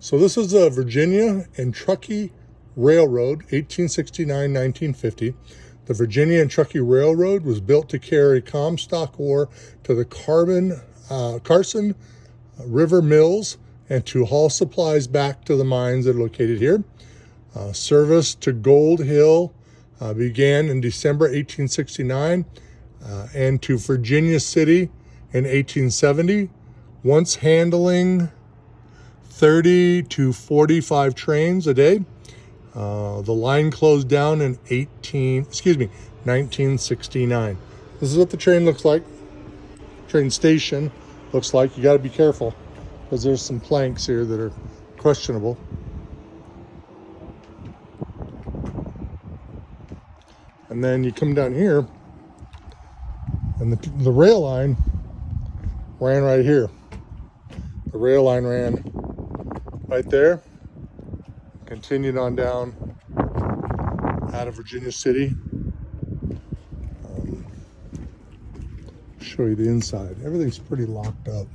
So this is the Virginia and Truckee Railroad, 1869-1950. The Virginia and Truckee Railroad was built to carry Comstock ore to the Carson River mills and to haul supplies back to the mines that are located here. Service to Gold Hill began in December 1869 and to Virginia City in 1870, once handling 30 to 45 trains a day. The line closed down in 1969. This is what the train looks like. Train station looks like. You got to be careful because there's some planks here that are questionable. And then you come down here and the rail line ran right here. The rail line ran right there, continued on down out of Virginia City. Show you the inside. Everything's pretty locked up,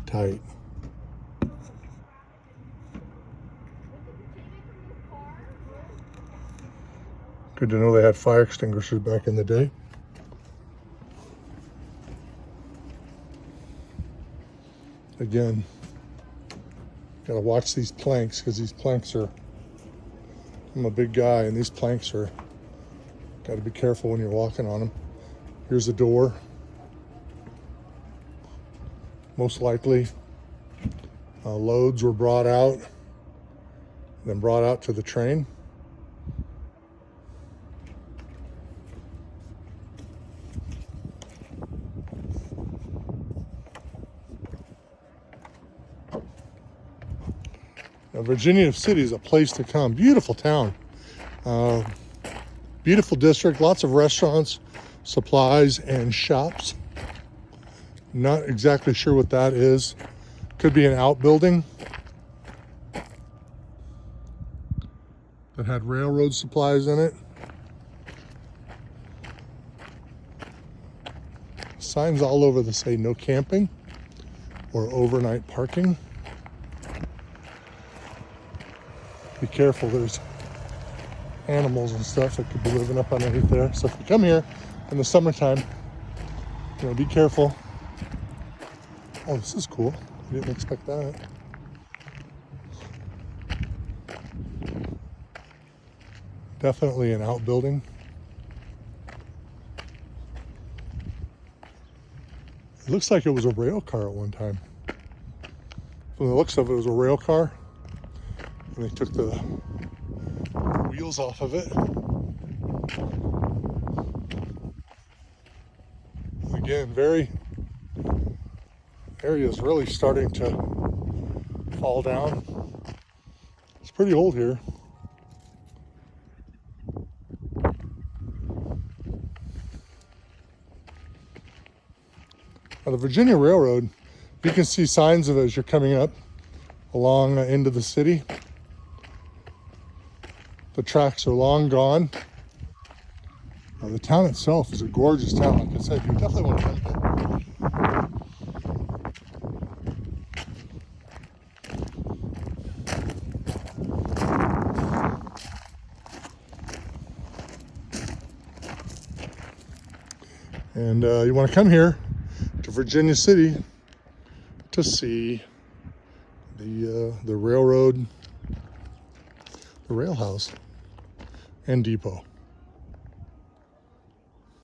tight. Good to know they had fire extinguishers back in the day. Again, gotta watch these planks because these planks are, I'm a big guy and these planks are, gotta be careful when you're walking on them. Here's the door. Most likely loads were brought out, then brought out to the train. Now, Virginia City is a place to come. Beautiful town. Beautiful district. Lots of restaurants, supplies, and shops. Not exactly sure what that is. Could be an outbuilding that had railroad supplies in it. Signs all over that say no camping or overnight parking. Be careful, there's animals and stuff that could be living up underneath there. So if you come here in the summertime, be careful. Oh, this is cool. I didn't expect that. Definitely an outbuilding. It looks like it was a rail car at one time. From the looks of it, it was a rail car. And they took the wheels off of it. Again, area is really starting to fall down. It's pretty old here. Now, the Virginia Railroad, you can see signs of it as you're coming up along into the city. The tracks are long gone. The town itself is a gorgeous town. Like I said, you definitely want to come here. And you want to come here to Virginia City to see the railroad, the rail house and depot.